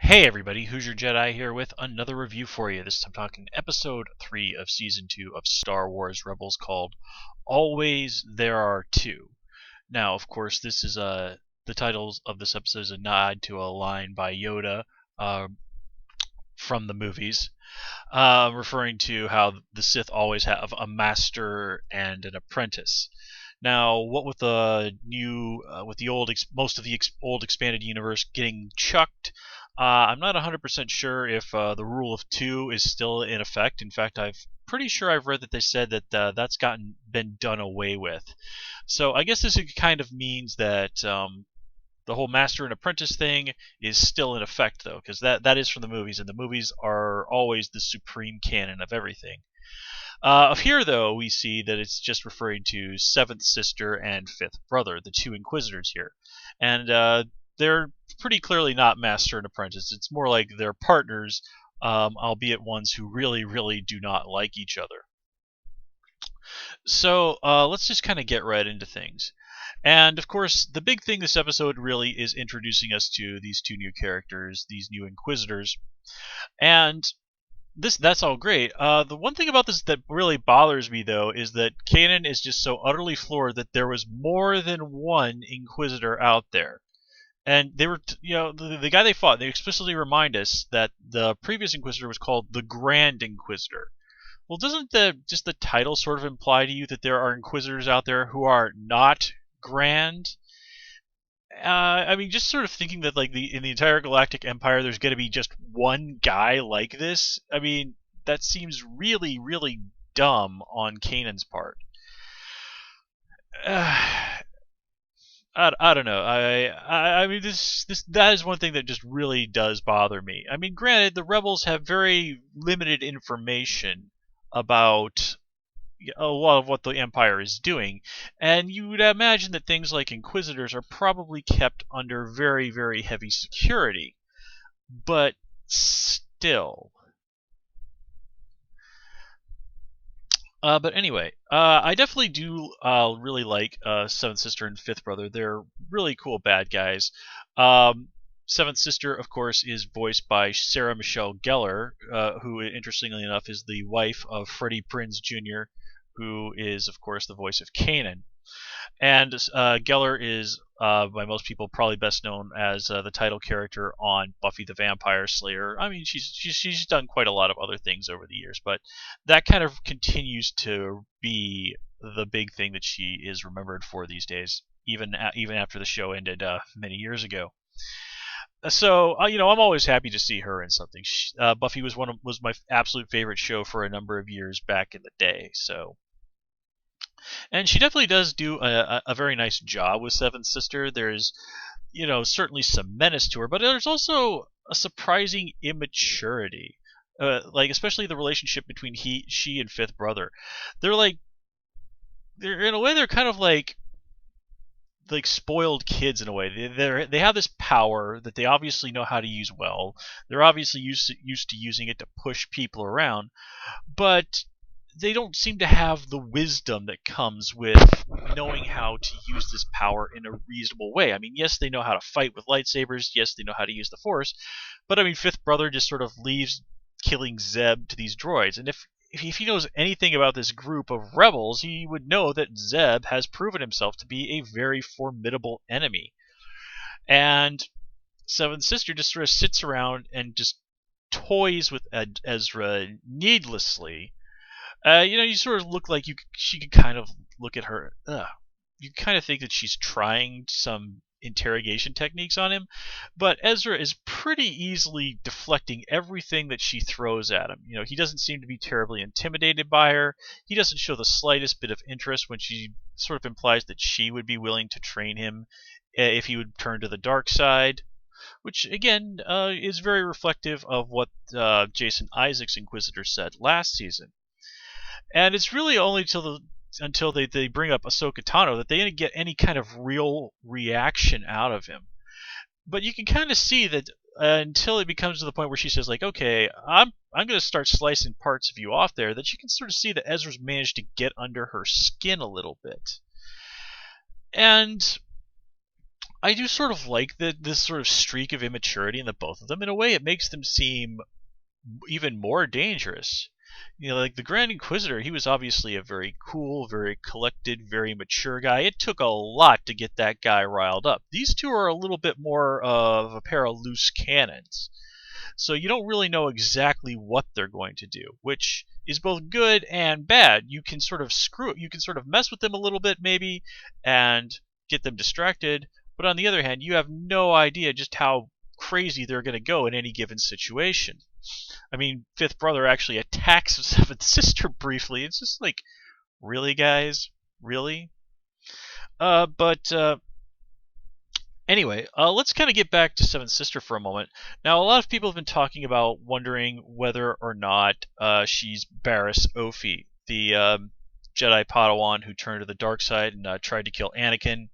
Hey everybody, Who's Your Jedi here with another review for you. This time talking episode 3 of season 2 of Star Wars Rebels called Always There Are Two. Now, of course, this is the titles of this episode is a nod to a line by Yoda uh, from the movies, referring to how the Sith always have a master and an apprentice. Now, what with the with the most of the old expanded universe getting chucked, I'm not 100% sure if the rule of two is still in effect. In fact, pretty sure I've read that they said that that's been done away with. So I guess this kind of means that the whole master and apprentice thing is still in effect, though, because that is from the movies, and the movies are always the supreme canon of everything. Of here, though, we see that it's just referring to Seventh Sister and Fifth Brother, the two Inquisitors here. And they're pretty clearly not master and apprentice. It's more like they're partners, albeit ones who really, really do not like each other. So let's just kind of get right into things. And of course, the big thing this episode really is introducing us to these two new characters, these new Inquisitors. And that's all great. The one thing about this that really bothers me, though, is that Kanan is just so utterly floored that there was more than one Inquisitor out there. And they were, the guy they fought, they explicitly remind us that the previous Inquisitor was called the Grand Inquisitor. Well, doesn't the title sort of imply to you that there are Inquisitors out there who are not grand? I mean, just sort of thinking that like in the entire Galactic Empire, there's going to be just one guy like this. I mean, that seems really, really dumb on Kanan's part. I don't know. I mean, that is one thing that just really does bother me. I mean, granted, the rebels have very limited information about a lot of what the Empire is doing, and you would imagine that things like Inquisitors are probably kept under very, very heavy security. But still. But anyway, I definitely do really like Seventh Sister and Fifth Brother. They're really cool bad guys. Seventh Sister, of course, is voiced by Sarah Michelle Gellar, who, interestingly enough, is the wife of Freddie Prinze Jr., who is, of course, the voice of Kanan. And Gellar is, by most people, probably best known as the title character on Buffy the Vampire Slayer. I mean, she's done quite a lot of other things over the years, but that kind of continues to be the big thing that she is remembered for these days, even after the show ended many years ago. So I'm always happy to see her in something. Buffy was my absolute favorite show for a number of years back in the day. So. And she definitely does do a very nice job with Seventh Sister. There's, certainly some menace to her, but there's also a surprising immaturity. Like especially the relationship between she and Fifth Brother. They're in a way they're kind of like spoiled kids in a way. They have this power that they obviously know how to use well. They're obviously used to using it to push people around, but they don't seem to have the wisdom that comes with knowing how to use this power in a reasonable way. I mean, yes, they know how to fight with lightsabers. Yes, they know how to use the Force. But I mean, Fifth Brother just sort of leaves killing Zeb to these droids. And if he knows anything about this group of rebels, he would know that Zeb has proven himself to be a very formidable enemy. And Seventh Sister just sort of sits around and just toys with Ezra needlessly. You sort of look like she could kind of look at her. You kind of think that she's trying some interrogation techniques on him, but Ezra is pretty easily deflecting everything that she throws at him. He doesn't seem to be terribly intimidated by her. He doesn't show the slightest bit of interest when she sort of implies that she would be willing to train him if he would turn to the dark side. Which, again, is very reflective of what Jason Isaacs' Inquisitor said last season. And it's really only until they bring up Ahsoka Tano that they get any kind of real reaction out of him. But you can kind of see that until it becomes to the point where she says, like, okay, I'm going to start slicing parts of you off there, that you can sort of see that Ezra's managed to get under her skin a little bit. And I do sort of like this sort of streak of immaturity in the both of them. In a way, it makes them seem even more dangerous. Like the Grand Inquisitor, he was obviously a very cool, very collected, very mature guy. It took a lot to get that guy riled up. These two are a little bit more of a pair of loose cannons. So you don't really know exactly what they're going to do, which is both good and bad. You can sort of you can sort of mess with them a little bit maybe and get them distracted, but on the other hand, you have no idea just how crazy they're going to go in any given situation. I mean, Fifth Brother actually attacks Seventh Sister briefly. It's just like, really, guys? Really? But anyway, let's kind of get back to Seventh Sister for a moment. Now, a lot of people have been talking about wondering whether or not she's Barris Ophi, the Jedi Padawan who turned to the dark side and tried to kill Anakin,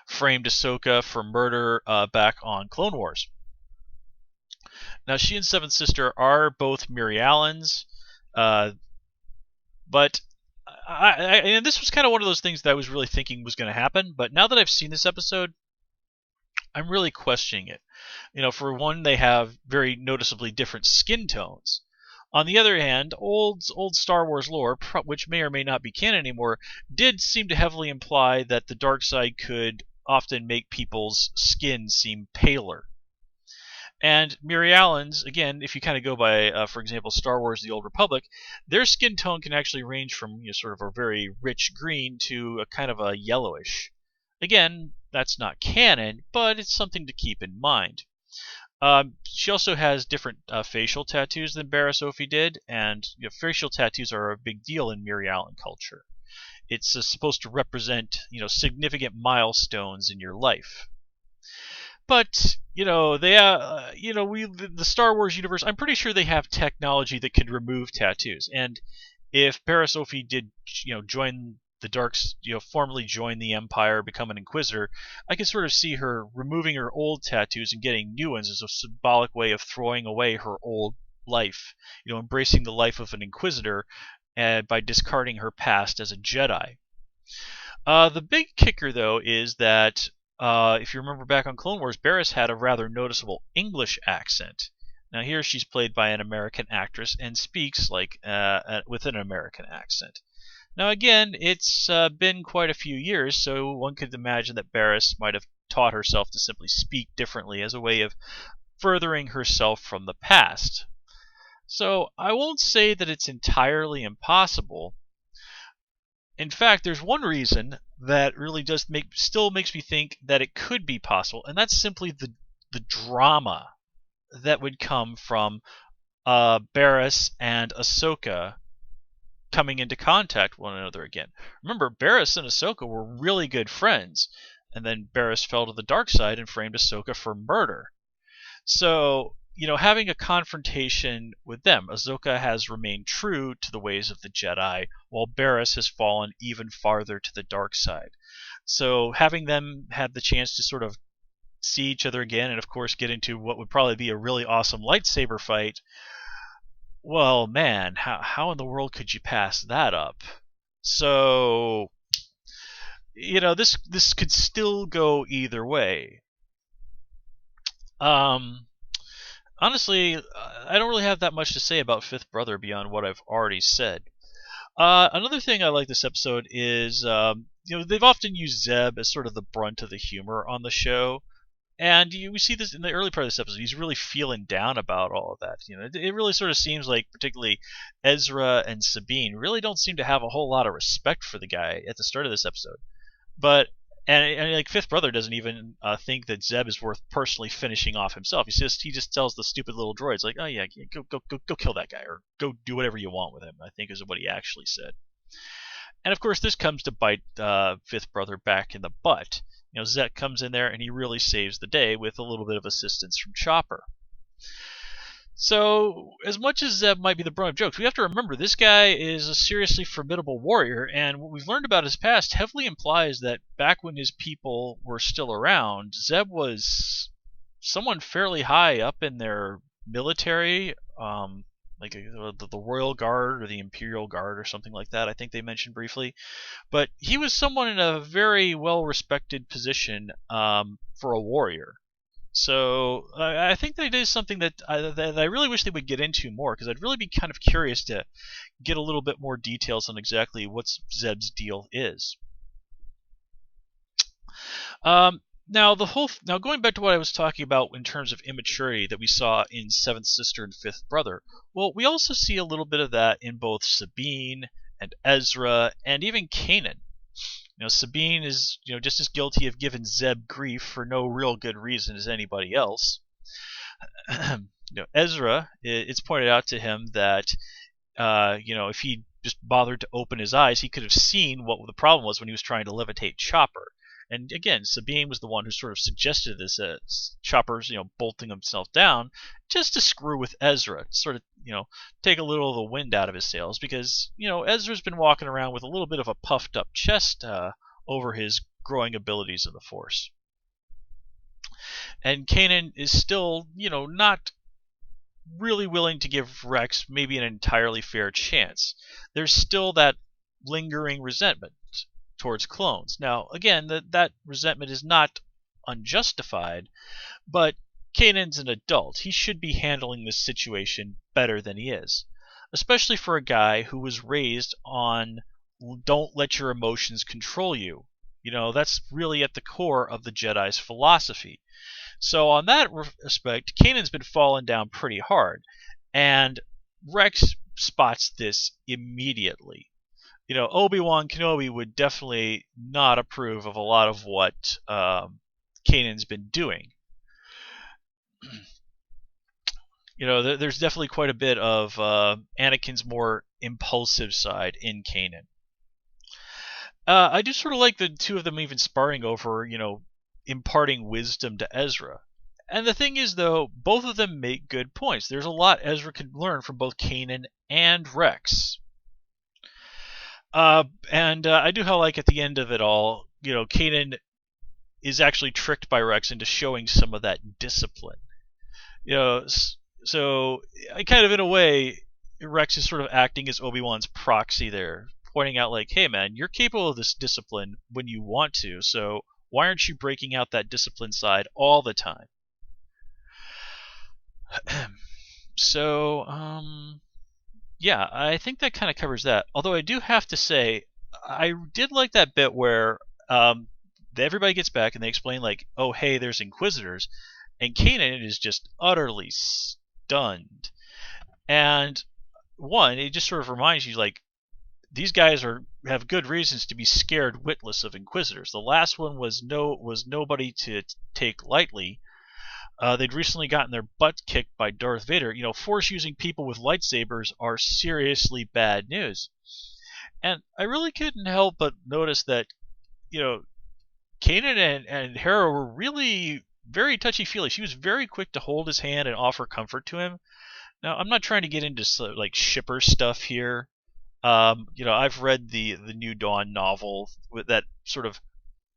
framed Ahsoka for murder back on Clone Wars. Now, she and Seventh Sister are both Mirialans, but and this was kind of one of those things that I was really thinking was going to happen, but now that I've seen this episode, I'm really questioning it. For one, they have very noticeably different skin tones. On the other hand, old Star Wars lore, which may or may not be canon anymore, did seem to heavily imply that the dark side could often make people's skin seem paler. And Mirialans, again, if you kind of go by, for example, Star Wars: The Old Republic, their skin tone can actually range from sort of a very rich green to a kind of a yellowish. Again, that's not canon, but it's something to keep in mind. She also has different facial tattoos than Barris Ophi did, and facial tattoos are a big deal in Mirialan culture. It's supposed to represent significant milestones in your life. But the Star Wars universe, I'm pretty sure they have technology that could remove tattoos. And if Barris Ophi did, join the Darks, formally join the Empire, become an Inquisitor, I could sort of see her removing her old tattoos and getting new ones as a symbolic way of throwing away her old life, embracing the life of an Inquisitor, by discarding her past as a Jedi. The big kicker, though, is that if you remember back on Clone Wars, Barris had a rather noticeable English accent. Now here she's played by an American actress and speaks like with an American accent. Now again, it's been quite a few years, so one could imagine that Barris might have taught herself to simply speak differently as a way of furthering herself from the past. So I won't say that it's entirely impossible. In fact, there's one reason that really still makes me think that it could be possible, and that's simply the drama that would come from Barris and Ahsoka coming into contact with one another again. Remember, Barris and Ahsoka were really good friends, and then Barris fell to the dark side and framed Ahsoka for murder. So, having a confrontation with them, Ahsoka has remained true to the ways of the Jedi, while Barris has fallen even farther to the dark side. So having them have the chance to sort of see each other again, and of course get into what would probably be a really awesome lightsaber fight, well, man, how in the world could you pass that up? So, this could still go either way. Honestly, I don't really have that much to say about Fifth Brother beyond what I've already said. Another thing I like this episode is, they've often used Zeb as sort of the brunt of the humor on the show. And we see this in the early part of this episode. He's really feeling down about all of that. It really sort of seems like particularly Ezra and Sabine really don't seem to have a whole lot of respect for the guy at the start of this episode. But and like Fifth Brother doesn't even think that Zeb is worth personally finishing off himself. He just tells the stupid little droids like, "Oh yeah, go kill that guy, or go do whatever you want with him." I think is what he actually said. And of course, this comes to bite Fifth Brother back in the butt. Zeb comes in there and he really saves the day with a little bit of assistance from Chopper. So, as much as Zeb might be the brunt of jokes, we have to remember this guy is a seriously formidable warrior, and what we've learned about his past heavily implies that back when his people were still around, Zeb was someone fairly high up in their military, like the Royal Guard or the Imperial Guard or something like that. I think they mentioned briefly, but he was someone in a very well-respected position for a warrior. So I think that it is something that I really wish they would get into more, because I'd really be kind of curious to get a little bit more details on exactly what Zeb's deal is. Now going back to what I was talking about in terms of immaturity that we saw in Seventh Sister and Fifth Brother, well, we also see a little bit of that in both Sabine and Ezra and even Kanan. Sabine is just as guilty of giving Zeb grief for no real good reason as anybody else. Ezra, it's pointed out to him that if he just bothered to open his eyes, he could have seen what the problem was when he was trying to levitate Chopper. And again, Sabine was the one who sort of suggested this, Chopper's, bolting himself down just to screw with Ezra, sort of, take a little of the wind out of his sails, because, Ezra's been walking around with a little bit of a puffed up chest over his growing abilities in the Force. And Kanan is still, not really willing to give Rex maybe an entirely fair chance. There's still that lingering resentment towards clones. Now, again, that resentment is not unjustified, but Kanan's an adult. He should be handling this situation better than he is, especially for a guy who was raised on don't let your emotions control you. That's really at the core of the Jedi's philosophy. So on that respect, Kanan's been falling down pretty hard, and Rex spots this immediately. Obi-Wan Kenobi would definitely not approve of a lot of what Kanan's been doing. There's definitely quite a bit of Anakin's more impulsive side in Kanan. I do sort of like the two of them even sparring over, imparting wisdom to Ezra. And the thing is, though, both of them make good points. There's a lot Ezra could learn from both Kanan and Rex. And I do like at the end of it all, Kanan is actually tricked by Rex into showing some of that discipline. So I kind of, in a way, Rex is sort of acting as Obi-Wan's proxy there, pointing out like, hey man, you're capable of this discipline when you want to, so why aren't you breaking out that discipline side all the time? So, yeah, I think that kind of covers that. Although I do have to say, I did like that bit where everybody gets back and they explain like, oh hey, there's Inquisitors, and Kanan is just utterly stunned. And one, it just sort of reminds you like, these guys have good reasons to be scared witless of Inquisitors. The last one was nobody to take lightly. They'd recently gotten their butt kicked by Darth Vader. Force using people with lightsabers are seriously bad news. And I really couldn't help but notice that, Kanan and Hera were really very touchy-feely. She was very quick to hold his hand and offer comfort to him. Now, I'm not trying to get into like shipper stuff here. I've read the New Dawn novel that sort of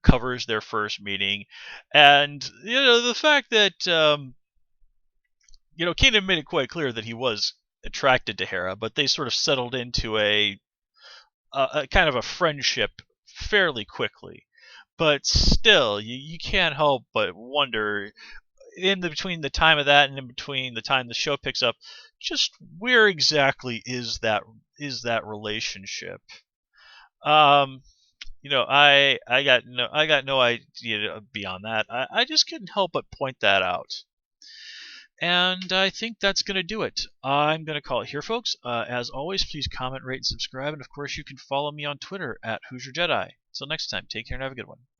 covers their first meeting, and the fact that Kanan made it quite clear that he was attracted to Hera, but they sort of settled into a kind of a friendship fairly quickly. But still, you can't help but wonder, in between the time of that and in between the time the show picks up, just where exactly is that relationship? I got no idea beyond that. I just couldn't help but point that out. And I think that's going to do it. I'm going to call it here, folks. As always, please comment, rate, and subscribe. And of course, you can follow me on Twitter at Hoosier Jedi. Until next time, take care and have a good one.